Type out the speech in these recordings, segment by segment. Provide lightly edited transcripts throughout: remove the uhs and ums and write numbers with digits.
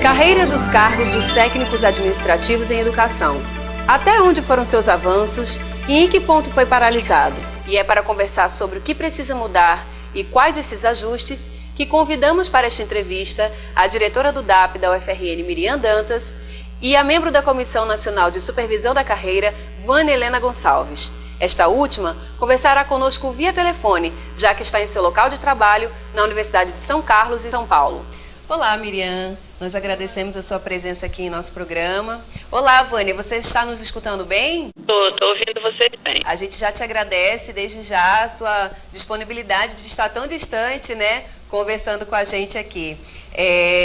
Carreira dos cargos dos técnicos administrativos em educação. Até onde foram seus avanços e em que ponto foi paralisado? E é para conversar sobre o que precisa mudar e quais esses ajustes que convidamos para esta entrevista a diretora do DAP da UFRN, Miriam Dantas, e a membro da Comissão Nacional de Supervisão da Carreira, Vânia Helena Gonçalves. Esta última conversará conosco via telefone, já que está em seu local de trabalho na Universidade de São Carlos, em São Paulo. Olá, Miriam. Nós agradecemos a sua presença aqui em nosso programa. Olá, Vânia, você está nos escutando bem? Estou ouvindo vocês bem. A gente já te agradece desde já a sua disponibilidade de estar tão distante, né, conversando com a gente aqui.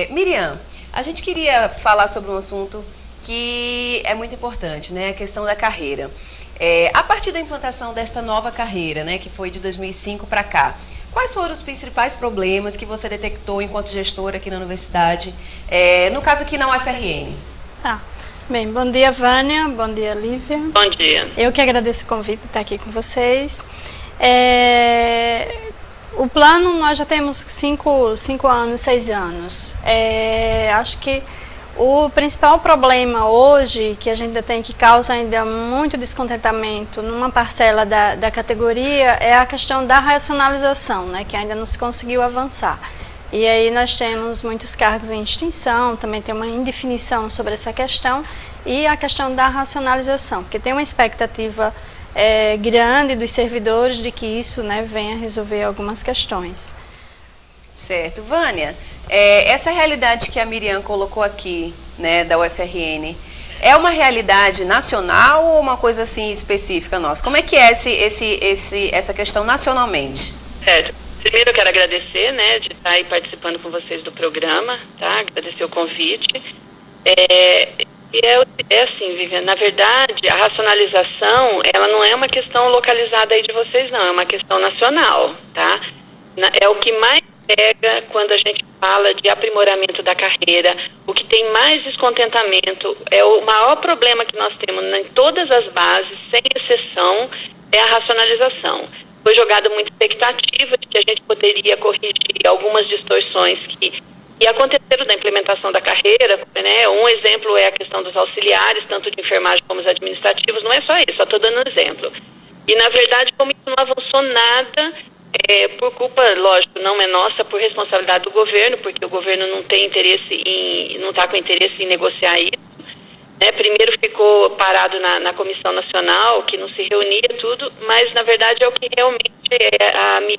Miriam, a gente queria falar sobre um assunto que é muito importante, né, a questão da carreira. A partir da implantação desta nova carreira, né, que foi de 2005 para cá, quais foram os principais problemas que você detectou enquanto gestora aqui na universidade, no caso aqui na UFRN? Bem, bom dia, Vânia, bom dia, Lívia. Bom dia. Eu que agradeço o convite de estar aqui com vocês. O plano, nós já temos 5 anos, 6 anos. Acho que o principal problema hoje que a gente tem, que causa ainda muito descontentamento numa parcela da categoria, é a questão da racionalização, né, que ainda não se conseguiu avançar. E aí nós temos muitos cargos em extinção, também tem uma indefinição sobre essa questão, e a questão da racionalização, porque tem uma expectativa grande dos servidores de que isso, né, venha resolver algumas questões. Certo. Vânia, essa realidade que a Miriam colocou aqui, né, da UFRN, é uma realidade nacional ou uma coisa assim específica nossa? Como é que é essa questão nacionalmente? Certo. Primeiro eu quero agradecer, né, de estar aí participando com vocês do programa, tá? Agradecer o convite. Assim, Viviane, na verdade, a racionalização, ela não é uma questão localizada aí de vocês, não, é uma questão nacional, tá? É o que mais pega quando a gente fala de aprimoramento da carreira. O que tem mais descontentamento, o maior problema que nós temos em todas as bases, sem exceção, é a racionalização. Foi jogada muita expectativa de que a gente poderia corrigir algumas distorções que aconteceram na implementação da carreira, né? Um exemplo é a questão dos auxiliares, tanto de enfermagem como os administrativos. Não é só isso, só estou dando um exemplo. E, na verdade, como isso não avançou nada, por culpa, lógico, não é nossa, por responsabilidade do governo, porque o governo não tem interesse não está com interesse em negociar isso. Primeiro ficou parado na Comissão Nacional, que não se reunia tudo, mas na verdade é o que realmente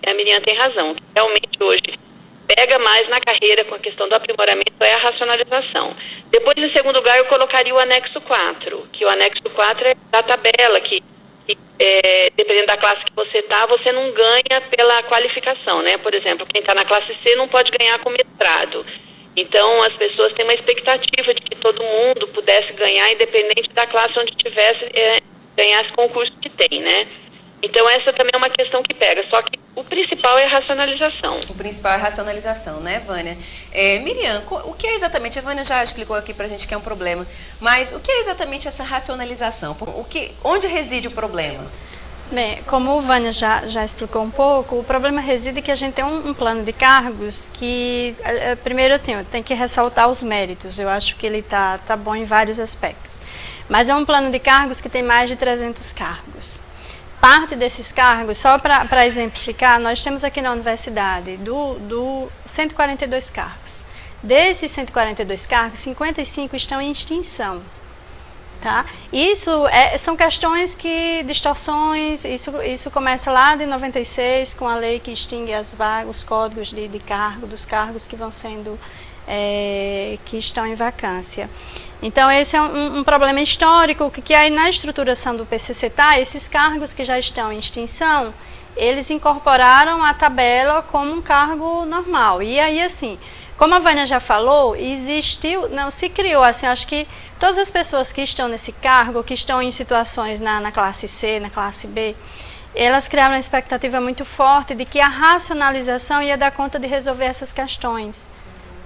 a Miriam tem razão. O que realmente hoje pega mais na carreira com a questão do aprimoramento é a racionalização. Depois, em segundo lugar, eu colocaria o anexo 4, que o anexo 4 é a tabela que dependendo da classe que você está, você não ganha pela qualificação, né? Por exemplo, quem está na classe C não pode ganhar com mestrado. Então, as pessoas têm uma expectativa de que todo mundo pudesse ganhar, independente da classe onde tivesse, ganhasse concurso que tem, né? Então, essa também é uma questão que pega, só que o principal é a racionalização. O principal é a racionalização, né, Vânia? Miriam, o que é exatamente, a Vânia já explicou aqui pra gente que é um problema, mas o que é exatamente essa racionalização? Onde reside o problema? Bem, como o Vânia já explicou um pouco, o problema reside que a gente tem um plano de cargos que, primeiro assim, tem que ressaltar os méritos. Eu acho que ele tá bom em vários aspectos. Mas é um plano de cargos que tem mais de 300 cargos. Parte desses cargos, só para exemplificar, nós temos aqui na universidade 142 cargos. Desses 142 cargos, 55 estão em extinção. Tá? Isso são questões que, distorções, isso começa lá de 96, com a lei que extingue as vagas, os códigos de cargo, dos cargos que vão sendo, que estão em vacância. Então, esse é um problema histórico, que aí na estruturação do PCCTA, esses cargos que já estão em extinção, eles incorporaram a tabela como um cargo normal. E aí, assim, como a Vânia já falou, se criou, assim, acho que todas as pessoas que estão nesse cargo, que estão em situações na classe C, na classe B, elas criaram uma expectativa muito forte de que a racionalização ia dar conta de resolver essas questões.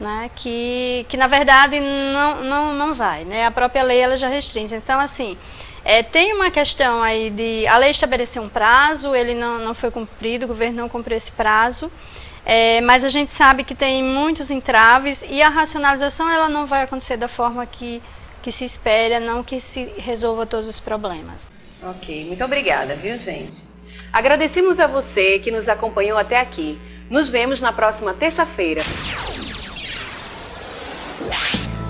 né, que na verdade não vai, né, a própria lei ela já restringe. Então, assim, tem uma questão aí a lei estabeleceu um prazo, ele não foi cumprido, o governo não cumpriu esse prazo, mas a gente sabe que tem muitos entraves e a racionalização ela não vai acontecer da forma que se espera, não que se resolva todos os problemas. Ok, muito obrigada, viu, gente? Agradecemos a você que nos acompanhou até aqui. Nos vemos na próxima terça-feira.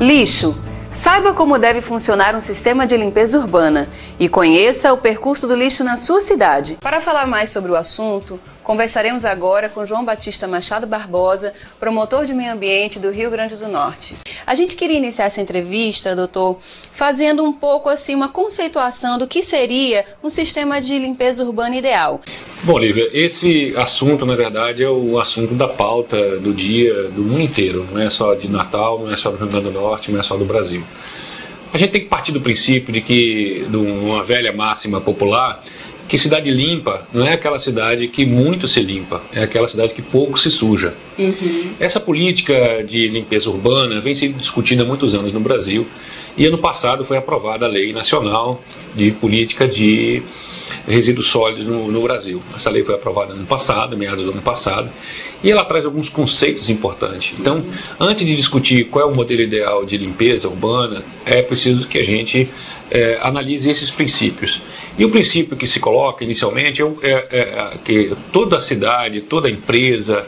Lixo. Saiba como deve funcionar um sistema de limpeza urbana e conheça o percurso do lixo na sua cidade. Para falar mais sobre o assunto, conversaremos agora com João Batista Machado Barbosa, promotor de meio ambiente do Rio Grande do Norte. A gente queria iniciar essa entrevista, doutor, fazendo um pouco assim uma conceituação do que seria um sistema de limpeza urbana ideal. Bom, Lívia, esse assunto, na verdade, é o assunto da pauta do dia do mundo inteiro. Não é só de Natal, não é só do Rio Grande do Norte, não é só do Brasil. A gente tem que partir do princípio de uma velha máxima popular, que cidade limpa não é aquela cidade que muito se limpa, é aquela cidade que pouco se suja. Essa política de limpeza urbana vem sendo discutida há muitos anos no Brasil e ano passado foi aprovada a Lei Nacional de Política de Resíduos Sólidos no Brasil. Essa lei foi aprovada no ano passado, meados do ano passado, e ela traz alguns conceitos importantes. Então, antes de discutir qual é o modelo ideal de limpeza urbana, é preciso que a gente analise esses princípios. E o princípio que se coloca inicialmente é que toda cidade, toda empresa,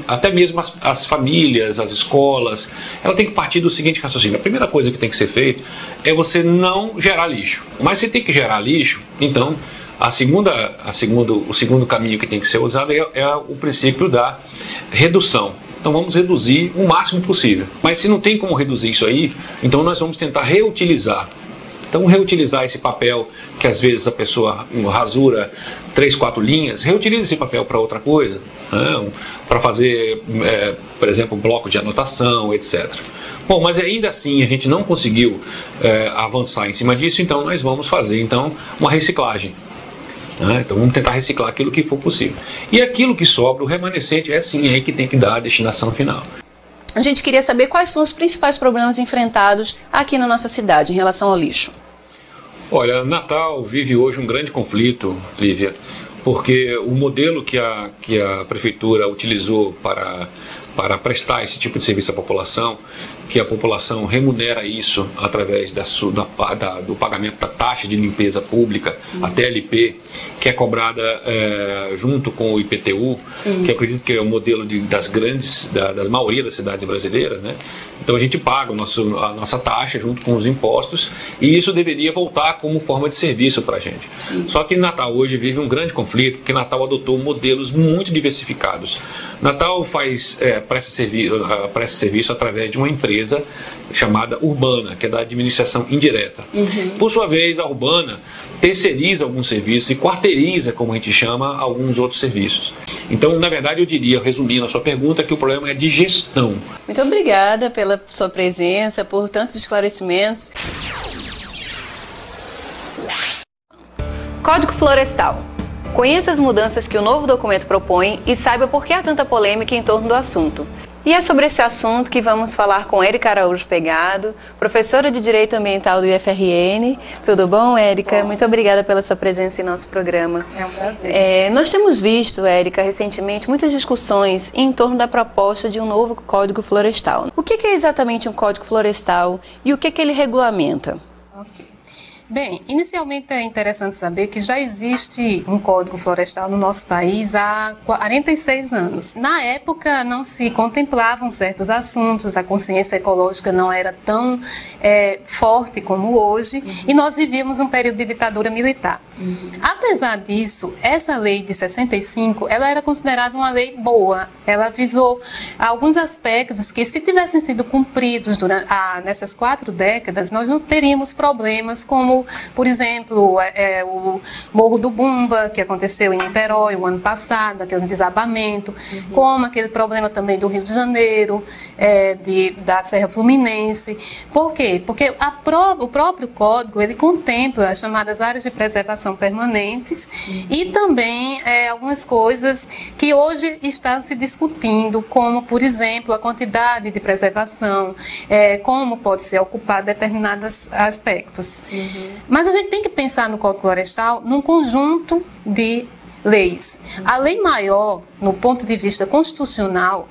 até mesmo as famílias, as escolas, ela tem que partir do seguinte raciocínio. A primeira coisa que tem que ser feita é você não gerar lixo. Mas se tem que gerar lixo, então o segundo caminho que tem que ser usado é o princípio da redução. Então vamos reduzir o máximo possível. Mas se não tem como reduzir isso aí, então nós vamos tentar reutilizar. Então reutilizar esse papel que às vezes a pessoa rasura 3, 4 linhas, reutiliza esse papel para outra coisa, né? Para fazer, por exemplo, um bloco de anotação, etc. Bom, mas ainda assim a gente não conseguiu avançar em cima disso, então nós vamos fazer uma reciclagem. Então vamos tentar reciclar aquilo que for possível. E aquilo que sobra, o remanescente, é sim aí que tem que dar a destinação final. A gente queria saber quais são os principais problemas enfrentados aqui na nossa cidade em relação ao lixo. Olha, Natal vive hoje um grande conflito, Lívia, porque o modelo que a prefeitura utilizou para prestar esse tipo de serviço à população, que a população remunera isso através do pagamento da taxa de limpeza pública, a TLP, que é cobrada junto com o IPTU, que eu acredito que é o modelo das maioria das cidades brasileiras, né? Então a gente paga a nossa taxa junto com os impostos e isso deveria voltar como forma de serviço para a gente. Só que Natal hoje vive um grande conflito, porque Natal adotou modelos muito diversificados. Natal presta serviço através de uma empresa chamada Urbana, que é da administração indireta. Por sua vez, a Urbana terceiriza alguns serviços e quarteiriza, como a gente chama, alguns outros serviços. Então, na verdade, eu diria, resumindo a sua pergunta, que o problema é de gestão. Muito obrigada pela sua presença, por tantos esclarecimentos. Código Florestal. Conheça as mudanças que o novo documento propõe e saiba por que há tanta polêmica em torno do assunto. E é sobre esse assunto que vamos falar com Érica Araújo Pegado, professora de Direito Ambiental do IFRN. Tudo bom, Érica? Muito obrigada pela sua presença em nosso programa. É um prazer. Nós temos visto, Érica, recentemente, muitas discussões em torno da proposta de um novo Código Florestal. O que é exatamente um Código Florestal e o que ele regulamenta? Ok. Bem, inicialmente é interessante saber que já existe um Código Florestal no nosso país há 46 anos. Na época não se contemplavam certos assuntos, a consciência ecológica não era tão forte como hoje e nós vivíamos um período de ditadura militar. Apesar disso, essa lei de 65, ela era considerada uma lei boa. Ela visou alguns aspectos que, se tivessem sido cumpridos nessas 4 décadas, nós não teríamos problemas como, por exemplo, o Morro do Bumba, que aconteceu em Niterói o ano passado, aquele desabamento, como aquele problema também do Rio de Janeiro, da Serra Fluminense. Por quê? Porque o próprio código, ele contempla as chamadas áreas de preservação são permanentes, e também algumas coisas que hoje estão se discutindo, como, por exemplo, a quantidade de preservação, como pode ser ocupado determinados aspectos. Mas a gente tem que pensar no Código Florestal num conjunto de leis. A lei maior, no ponto de vista constitucional,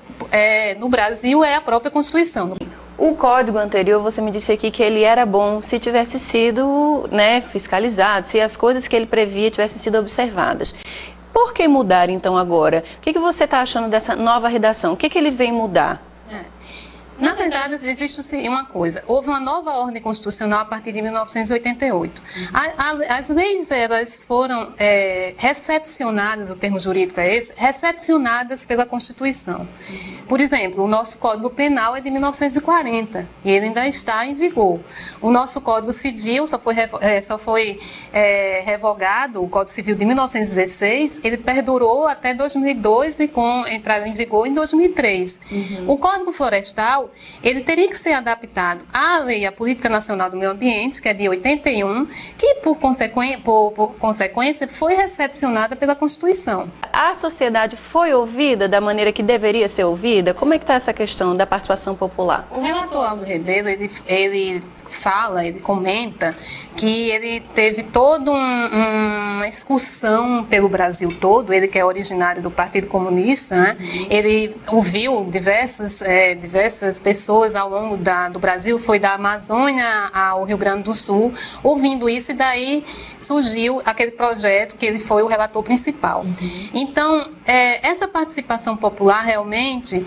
no Brasil, é a própria Constituição. O código anterior, você me disse aqui que ele era bom se tivesse sido, né, fiscalizado, se as coisas que ele previa tivessem sido observadas. Por que mudar, então, agora? O que você está achando dessa nova redação? O que ele vem mudar? Na verdade, existe uma coisa. Houve uma nova ordem constitucional a partir de 1988. As leis, elas foram recepcionadas, o termo jurídico é esse, recepcionadas pela Constituição. Por exemplo, o nosso Código Penal é de 1940 e ele ainda está em vigor. O nosso Código Civil só foi revogado, o Código Civil de 1916, ele perdurou até 2002 e com entrada em vigor em 2003. O Código Florestal, ele teria que ser adaptado à lei, à Política Nacional do Meio Ambiente, que é de 81, que por consequência foi recepcionada pela Constituição. A sociedade foi ouvida da maneira que deveria ser ouvida? Como é que está essa questão da participação popular? O relator Aldo Rebelo, ele comenta que ele teve toda uma excursão pelo Brasil todo, ele que é originário do Partido Comunista, né? Ele ouviu diversas pessoas ao longo do Brasil, foi da Amazônia ao Rio Grande do Sul, ouvindo isso, e daí surgiu aquele projeto que ele foi o relator principal. Então, essa participação popular realmente,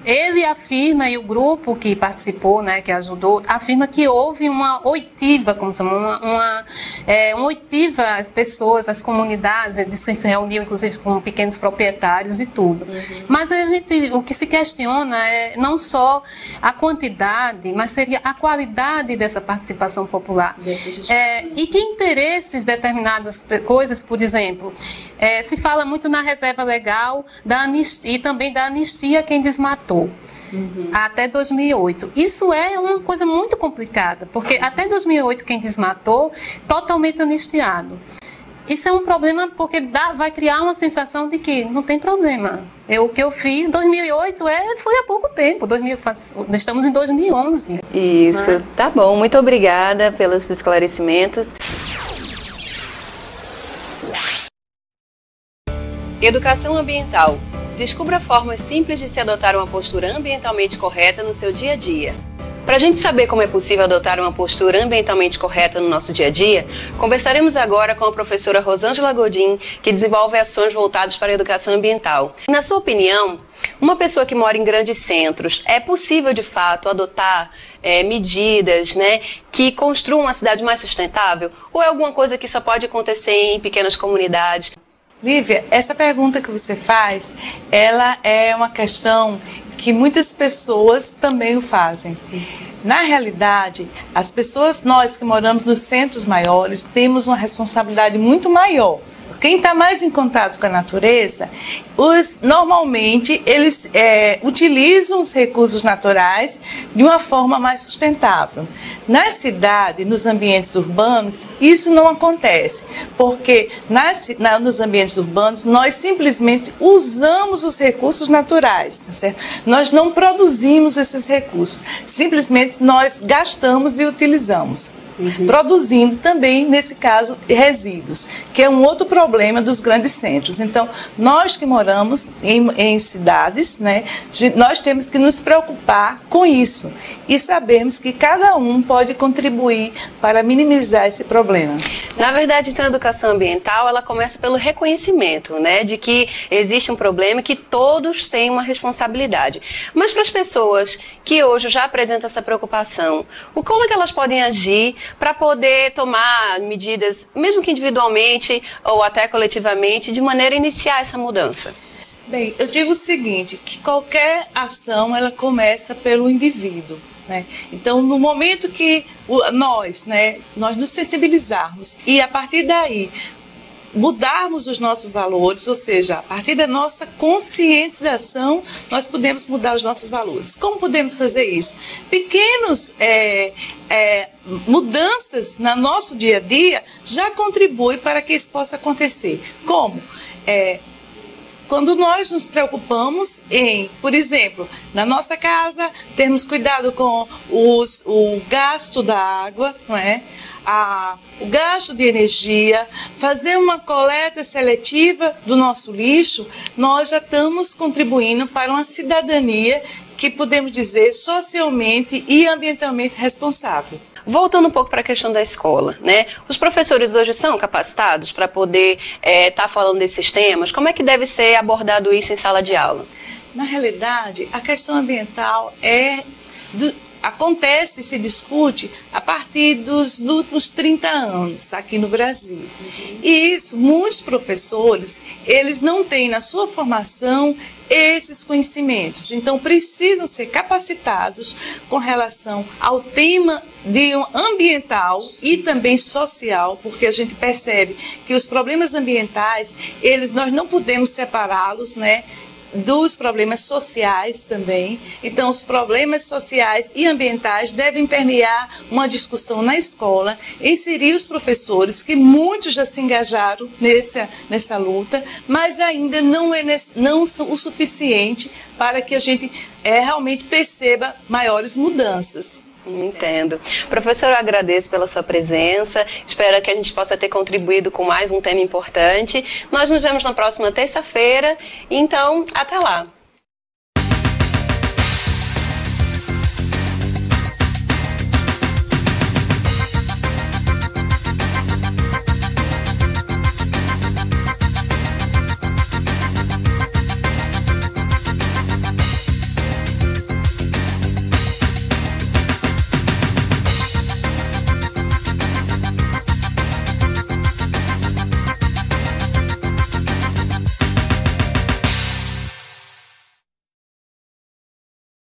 ele afirma, e o grupo que participou, né, que ajudou, afirma que houve uma oitiva, como se chama, uma oitiva às pessoas, às comunidades. Ele disse que se reuniu, inclusive, com pequenos proprietários e tudo. Mas o que se questiona é não só a quantidade, mas seria a qualidade dessa participação popular. E que interesses determinadas coisas, por exemplo, se fala muito na reserva legal e também da anistia a quem desmatou. Até 2008. Isso é uma coisa muito complicada, porque até 2008 quem desmatou, totalmente anistiado. Isso é um problema porque vai criar uma sensação de que não tem problema. O que eu fiz em 2008 foi há pouco tempo, estamos em 2011. Isso, tá bom. Muito obrigada pelos esclarecimentos. Educação ambiental. Descubra formas simples de se adotar uma postura ambientalmente correta no seu dia a dia. Para a gente saber como é possível adotar uma postura ambientalmente correta no nosso dia a dia, conversaremos agora com a professora Rosângela Godin, que desenvolve ações voltadas para a educação ambiental. Na sua opinião, uma pessoa que mora em grandes centros, é possível de fato adotar medidas, né, que construam uma cidade mais sustentável? Ou é alguma coisa que só pode acontecer em pequenas comunidades? Lívia, essa pergunta que você faz, ela é uma questão que muitas pessoas também o fazem. Na realidade, nós que moramos nos centros maiores, temos uma responsabilidade muito maior. Quem está mais em contato com a natureza, normalmente eles utilizam os recursos naturais de uma forma mais sustentável. Na cidade, nos ambientes urbanos, isso não acontece, porque nos ambientes urbanos nós simplesmente usamos os recursos naturais, tá certo? Nós não produzimos esses recursos, simplesmente nós gastamos e utilizamos. Produzindo também, nesse caso, resíduos, que é um outro problema dos grandes centros. Então, nós que moramos em cidades, né, nós temos que nos preocupar com isso e sabermos que cada um pode contribuir para minimizar esse problema. Na verdade, então, a educação ambiental, ela começa pelo reconhecimento, né, de que existe um problema e que todos têm uma responsabilidade. Mas para as pessoas que hoje já apresentam essa preocupação, como é que elas podem agir para poder tomar medidas, mesmo que individualmente ou até coletivamente, de maneira a iniciar essa mudança? Bem, eu digo o seguinte, que qualquer ação, ela começa pelo indivíduo, né? Então, no momento que nós nos sensibilizarmos e, a partir daí, mudarmos os nossos valores, ou seja, a partir da nossa conscientização, nós podemos mudar os nossos valores. Como podemos fazer isso? Pequenos mudanças no nosso dia a dia já contribuem para que isso possa acontecer. Como? Quando nós nos preocupamos em, por exemplo, na nossa casa, termos cuidado com o gasto da água, não é? O gasto de energia, fazer uma coleta seletiva do nosso lixo, nós já estamos contribuindo para uma cidadania que podemos dizer socialmente e ambientalmente responsável. Voltando um pouco para a questão da escola, né? Os professores hoje são capacitados para poder estar falando desses temas? Como é que deve ser abordado isso em sala de aula? Na realidade, a questão ambiental acontece e se discute a partir dos últimos 30 anos aqui no Brasil. E isso, muitos professores, eles não têm na sua formação esses conhecimentos. Então, precisam ser capacitados com relação ao tema ambiental e também social, porque a gente percebe que os problemas ambientais, nós não podemos separá-los, né, dos problemas sociais também. Então, os problemas sociais e ambientais devem permear uma discussão na escola, inserir os professores, que muitos já se engajaram nessa luta, mas ainda não são o suficiente para que a gente realmente perceba maiores mudanças. Entendo. Professor, eu agradeço pela sua presença, espero que a gente possa ter contribuído com mais um tema importante. Nós nos vemos na próxima terça-feira, então até lá.